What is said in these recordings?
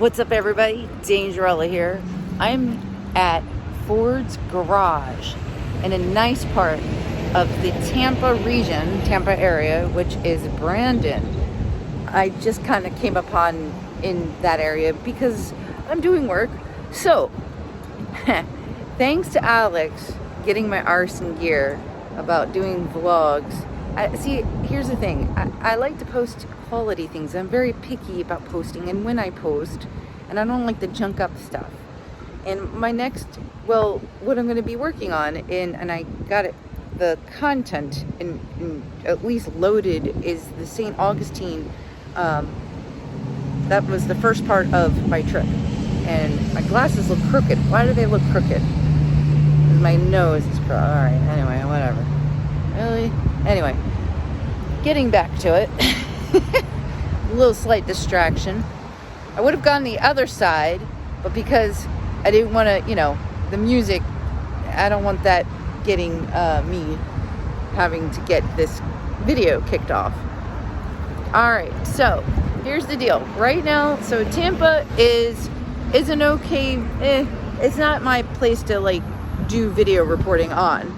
What's up, everybody? Dangerella here. I'm at Ford's Garage in a nice part of the Tampa region, Tampa area, which is Brandon. I just kind of came upon in that area because I'm doing work. So, thanks to Alex getting my arse in gear about doing vlogs. See, here's the thing. I like to post quality things. I'm very picky about posting and when I post, and I don't like to junk up stuff. And my next, what I'm going to be working on, and I got it, the content in at least loaded, is the St. Augustine. That was the first part of my trip. And my glasses look crooked. Why do they look crooked? Because my nose is crooked. Alright, anyway, whatever. Really? Anyway, getting back to it. A little slight distraction. I would have gone the other side, but because I didn't want to, the music, I don't want that getting me having to get this video kicked off. Alright, so here's the deal. Right now, so Tampa is an okay, it's not my place to do video reporting on.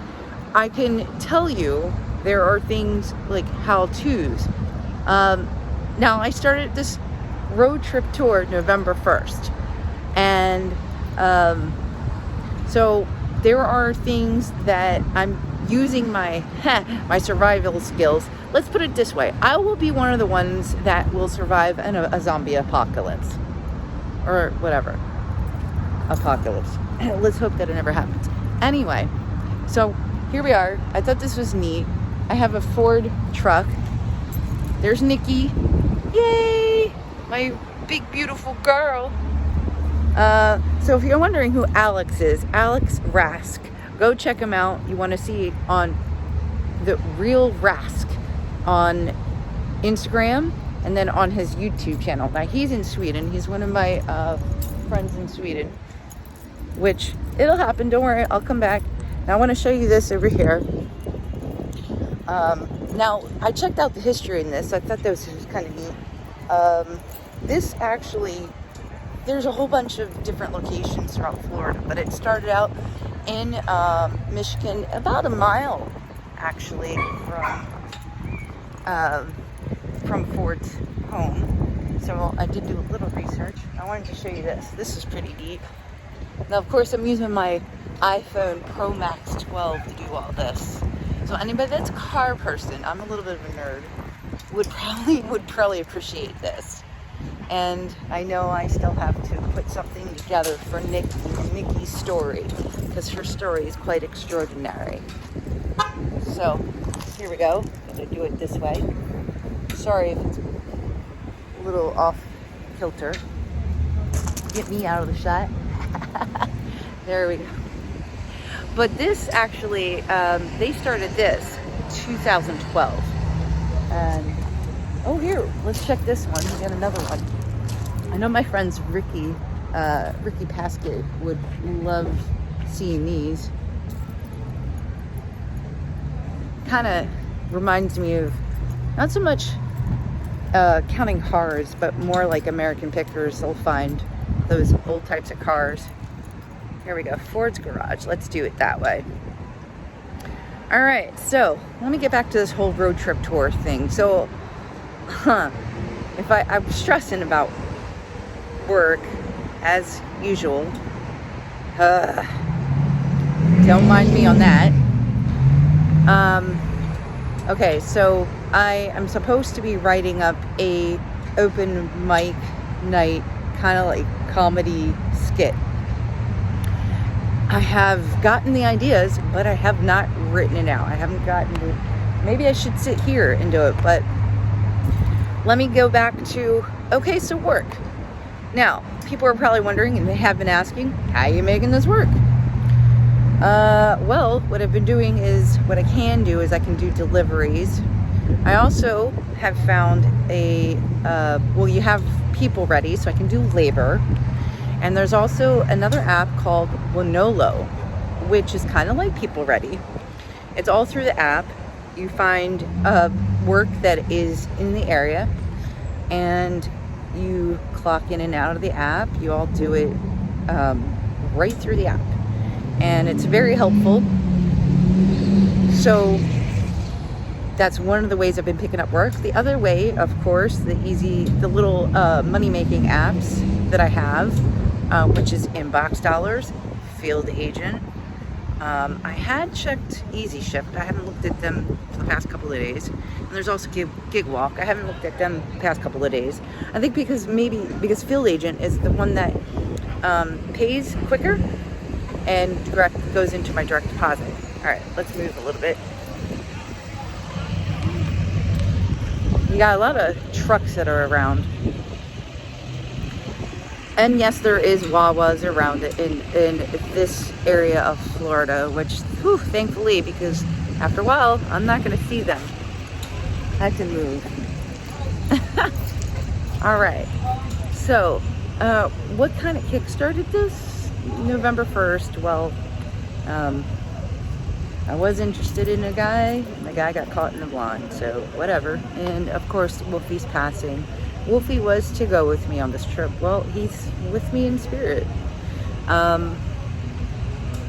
I can tell you there are things like how-tos. Now, I started this road trip tour November 1st. And so there are things that I'm using my survival skills. Let's put it this way. I will be one of the ones that will survive a zombie apocalypse. Or whatever. Apocalypse. Let's hope that it never happens. Anyway, so here we are. I thought this was neat. I have a Ford truck. There's Nikki. Yay! My big, beautiful girl. So if you're wondering who Alex is, Alex Rask. Go check him out. You want to see on the real Rask on Instagram and then on his YouTube channel. Now, he's in Sweden. He's one of my friends in Sweden, which it'll happen. Don't worry. I'll come back. Now, I want to show you this over here. Now, I checked out the history in this. I thought this was kind of neat. This actually, there's a whole bunch of different locations throughout Florida, but it started out in Michigan, about a mile, actually, from Ford's home. So I did do a little research. I wanted to show you this. This is pretty neat. Now, of course, I'm using my iPhone Pro Max 12 to do all this. So anybody that's a car person, I'm a little bit of a nerd, would probably appreciate this. And I know I still have to put something together for Nikki's story, because her story is quite extraordinary. So here we go. I'm gonna do it this way. Sorry if it's a little off kilter. Get me out of the shot. There we go. But this actually, they started this 2012. And, oh, here, let's check this one. We got another one. I know my friends Ricky Paskett would love seeing these. Kind of reminds me of, not so much counting cars, but more like American Pickers. They'll find those old types of cars. Here we go, Ford's Garage. Let's do it that way. All right, so let me get back to this whole road trip tour thing. So, if I'm stressing about work as usual. Don't mind me on that. Okay, so I am supposed to be writing up a open mic night, kind of like comedy skit. I have gotten the ideas, but I have not written it out. I haven't gotten to, maybe I should sit here and do it, but let me go back to, okay, so work. Now, people are probably wondering, and they have been asking, how are you making this work? Well, what I've been doing is, what I can do is I can do deliveries. I also have found you have people ready, so I can do labor. And there's also another app called Wonolo, which is kind of like People Ready. It's all through the app. You find work that is in the area, and you clock in and out of the app. You all do it right through the app, and it's very helpful. So that's one of the ways I've been picking up work. The other way, of course, the little money-making apps that I have, which is Inbox Dollars, Field Agent. I had checked Easy Shift. I haven't looked at them for the past couple of days. And there's also Gig Walk. I haven't looked at them the past couple of days. I think because Field Agent is the one that pays quicker and goes into my direct deposit. All right, let's move a little bit. You got a lot of trucks that are around. And yes, there is Wawas around it in this area of Florida, which, whew, thankfully, because after a while, I'm not going to see them. I have to move. All right. So, what kind of kickstarted this? November 1st. Well, I was interested in a guy, and the guy got caught in a blind, so whatever. And of course, Wolfie's passing. Wolfie was to go with me on this trip. Well, he's with me in spirit.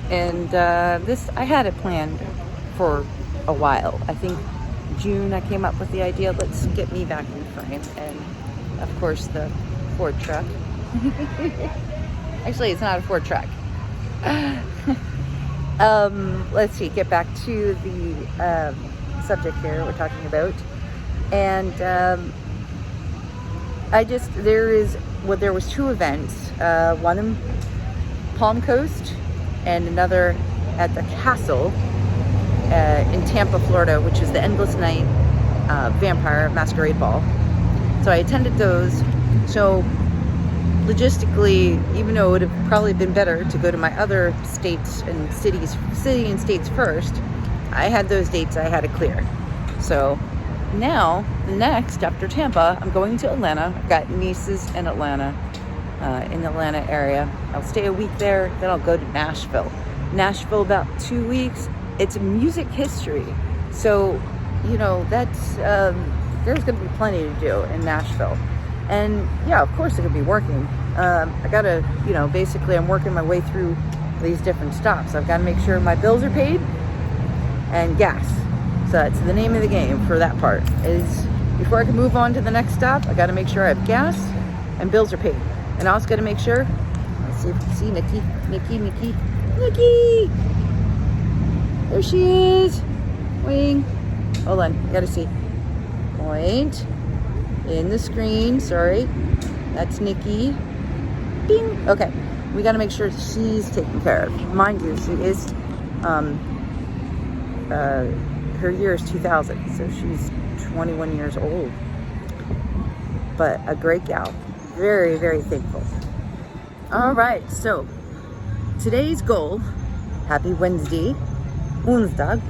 This, I had it planned for a while. I think June I came up with the idea, let's get me back in frame. And of course the Ford truck. Actually, it's not a Ford truck. Let's see, get back to the subject here we're talking about. And there was two events, one in Palm Coast and another at the castle in Tampa, Florida, which is the Endless Night Vampire Masquerade Ball. So I attended those. So logistically, even though it would have probably been better to go to my other states and city and states first, I had those dates I had to clear. So now, the next, after Tampa, I'm going to Atlanta. I've got nieces in Atlanta, in the Atlanta area. I'll stay a week there, then I'll go to Nashville. Nashville, about 2 weeks. It's music history. So, you know, that's, there's going to be plenty to do in Nashville. And yeah, of course, it'll be working. I gotta, basically I'm working my way through these different stops. I've got to make sure my bills are paid and gas. So that's the name of the game for that part, is before I can move on to the next stop, I got to make sure I have gas and bills are paid. And I also got to make sure, let's see if you can see Nikki. There she is. Wing. Hold on, got to see. Point. In the screen, sorry. That's Nikki. Bing. Okay, we got to make sure she's taken care of. Mind you, she is, her year is 2000, so she's 21 years old. But a great gal. Very, very thankful. All right, so today's goal, happy Wednesday. Onsdag.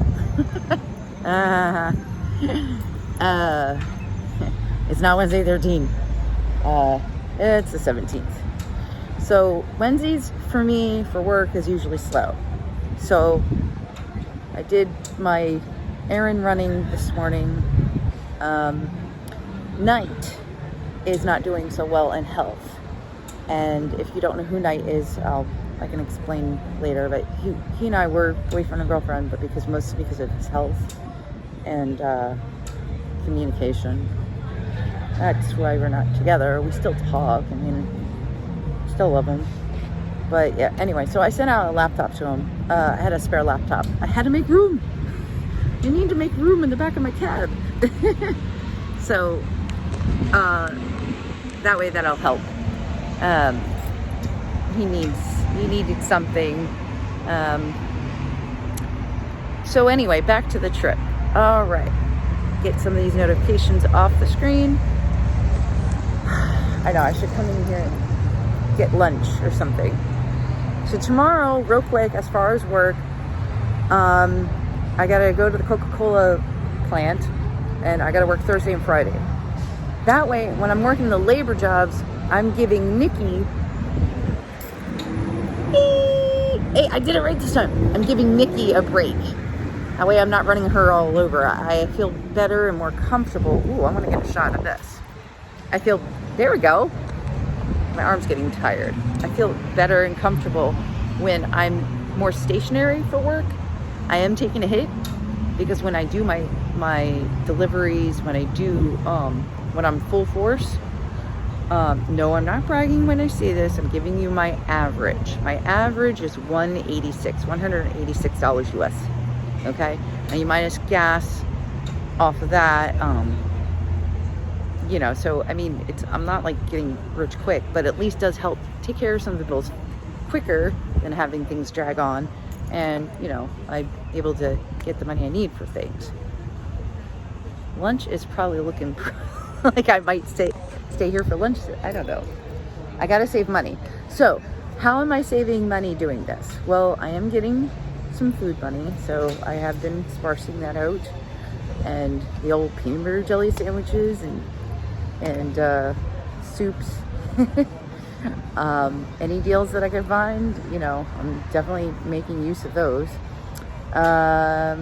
It's not Wednesday 13th. It's the 17th. So Wednesdays for me, for work, is usually slow. So I did my errand running this morning. Knight is not doing so well in health. And if you don't know who Knight is, I can explain later. But he and I were boyfriend and girlfriend, but mostly because of his health and communication. That's why we're not together. We still talk. I mean, still love him. But yeah, anyway, so I sent out a laptop to him. I had a spare laptop. I had to make room. You need to make room in the back of my cab. So that way that'll help. He needed something. So anyway, back to the trip. All right, get some of these notifications off the screen. I know I should come in here and get lunch or something. So tomorrow, real quick, as far as work, I gotta go to the Coca-Cola plant, and I gotta work Thursday and Friday. That way, when I'm working the labor jobs, I'm giving Nikki, hey, I did it right this time. I'm giving Nikki a break. That way I'm not running her all over. I feel better and more comfortable. Ooh, I'm gonna get a shot of this. I feel, there we go. My arm's getting tired. I feel better and comfortable when I'm more stationary for work. I am taking a hit because when I do my deliveries, when I do, when I'm full force, no, I'm not bragging when I say this. I'm giving you my average. My average is $186 US. Okay? And you minus gas off of that, you know, so I mean, I'm not like getting rich quick, but at least does help take care of some of the bills quicker than having things drag on. And, you know, I'm able to get the money I need for things. Lunch is probably looking like I might stay here for lunch. I don't know. I gotta save money. So how am I saving money doing this? Well, I am getting some food money, so I have been sparsing that out, and the old peanut butter jelly sandwiches and soups. Any deals that I can find, you know, I'm definitely making use of those. I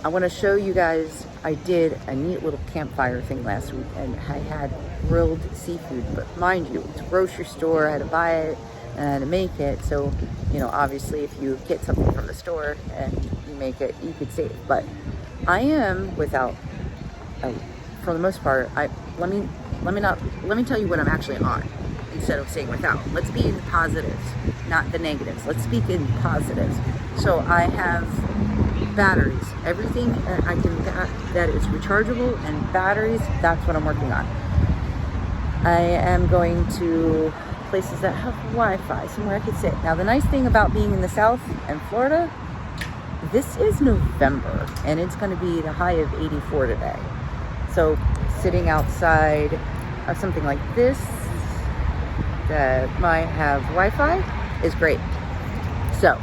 want to show you guys, I did a neat little campfire thing last week, and I had grilled seafood, but mind you, it's a grocery store, I had to buy it and to make it. So, you know, obviously if you get something from the store and you make it, you could save. But I am without, for the most part, let me tell you what I'm actually on instead of saying without. Let's be in the positives, not the negatives. Let's speak in positives. So I have batteries, everything I can that is rechargeable, and batteries, that's what I'm working on. I am going to places that have Wi-Fi, somewhere I could sit. Now the nice thing about being in the South and Florida, this is November and it's going to be the high of 84 today. So sitting outside of something like this that might have Wi-Fi is great. So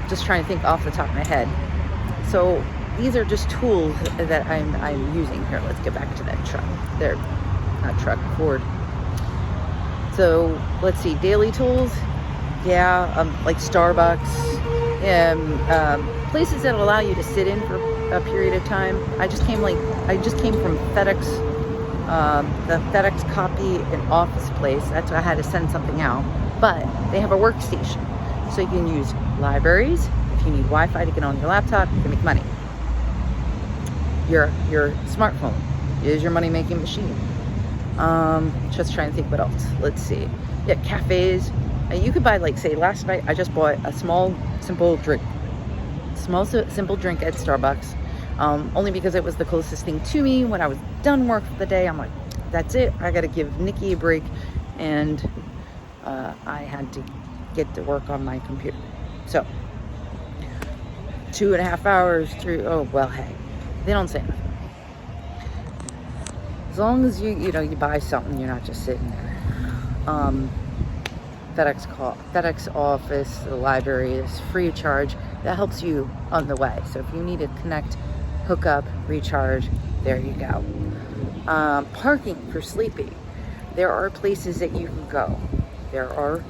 just trying to think off the top of my head. So these are just tools that I'm using here. Let's get back to that truck. There, not truck, Ford. So let's see, daily tools. Yeah, like Starbucks, places that allow you to sit in for a period of time. I just came from FedEx, the FedEx copy and office place. That's why I had to send something out. But they have a workstation, so you can use libraries. If you need Wi-Fi to get on your laptop, you can make money. Your smartphone is your money-making machine. Just trying to think what else. Let's see. Yeah, cafes. You could buy, like, say, last night I just bought a small, simple drink at Starbucks, only because it was the closest thing to me. When I was done work for the day, I'm like, that's it. I got to give Nikki a break, and I had to get to work on my computer. So 2.5 hours through. Oh well, hey, they don't say nothing. As long as you buy something, you're not just sitting there. FedEx office, the library is free of charge. That helps you on the way. So if you need to connect, hook up, recharge, there you go. Parking for sleeping. There are places that you can go. There are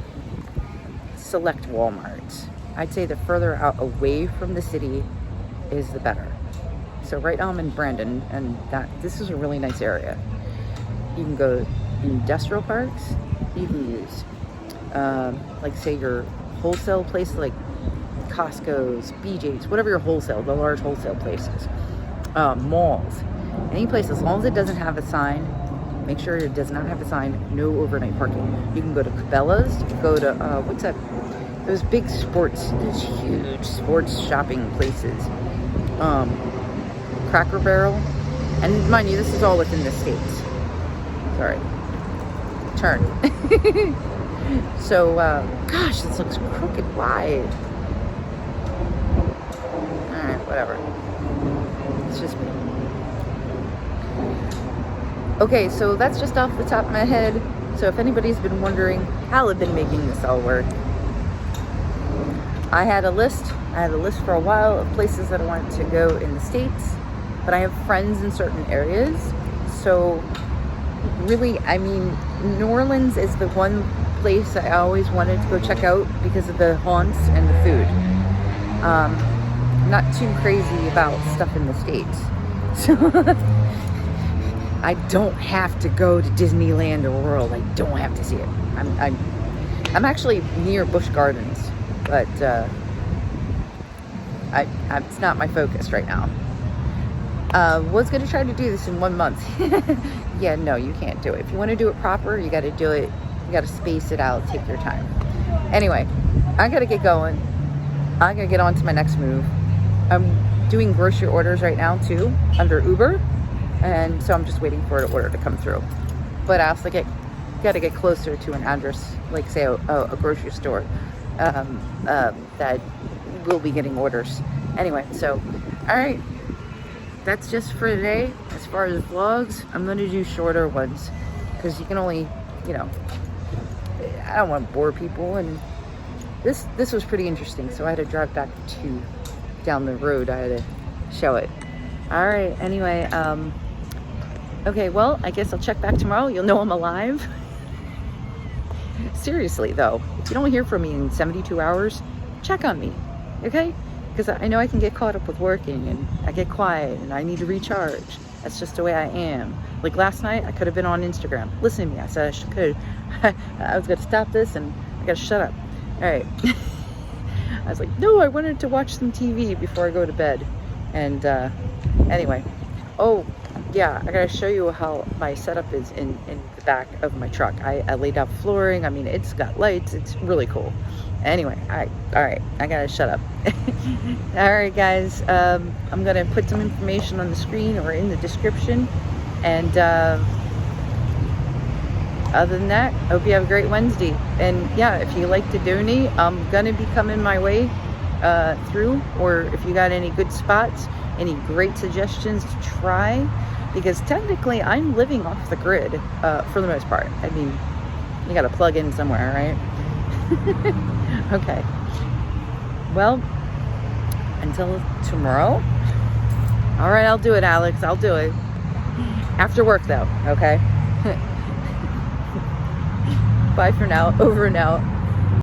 select Walmarts. I'd say the further out away from the city is the better. So right now I'm in Brandon, and this is a really nice area. You can go industrial parks. You can use like, say, your wholesale place, like Costco's, BJ's, whatever your wholesale, the large wholesale places, malls, any place, as long as it doesn't have a sign. Make sure it does not have a sign. No overnight parking. You can go to Cabela's. You can go to what's that? Those big those huge sports shopping places. Cracker Barrel, and mind you, this is all within the states. Sorry. Turn. So, gosh, this looks crooked wide. Alright, whatever. It's just me. Okay, so that's just off the top of my head. So if anybody's been wondering how I've been making this all work, I had a list for a while of places that I wanted to go in the States, but I have friends in certain areas. So really, I mean, New Orleans is the one place I always wanted to go check out because of the haunts and the food. Not too crazy about stuff in the States. So I don't have to go to Disneyland or World. I don't have to see it. I'm actually near Busch Gardens, but it's not my focus right now. Was gonna try to do this in 1 month. Yeah, no, you can't do it. If you want to do it proper, you got to do it. You got to space it out. Take your time. Anyway, I gotta get going. I gotta get on to my next move. I'm doing grocery orders right now too under Uber, and so I'm just waiting for an order to come through. But I also gotta get closer to an address, like say a grocery store that will be getting orders. Anyway, so all right, that's just for today. As far as vlogs, I'm gonna do shorter ones because you can only, you know, I don't want to bore people, and this was pretty interesting, so I had to drive back down the road. I had to show it. All right, anyway, okay, well, I guess I'll check back tomorrow. You'll know I'm alive. Seriously though, if you don't hear from me in 72 hours, check on me, okay? Because I know I can get caught up with working, and I get quiet, and I need to recharge. That's just the way I am. Like last night, I could have been on Instagram. Listen to me, I said I could. I was gonna stop this, and I gotta shut up. All right. I was like, no, I wanted to watch some TV before I go to bed. And anyway, oh yeah, I gotta show you how my setup is in the back of my truck. I laid out flooring. I mean, it's got lights. It's really cool. Anyway, all right, I gotta shut up. All right, guys, I'm gonna put some information on the screen or in the description. And other than that, I hope you have a great Wednesday. And yeah, if you like to donate, I'm gonna be coming my way through, or if you got any good spots, any great suggestions to try, because technically I'm living off the grid for the most part. I mean, you gotta plug in somewhere, right? Okay, well, until tomorrow. All right, I'll do it, Alex, I'll do it after work though. Okay. Bye for now. Over and out.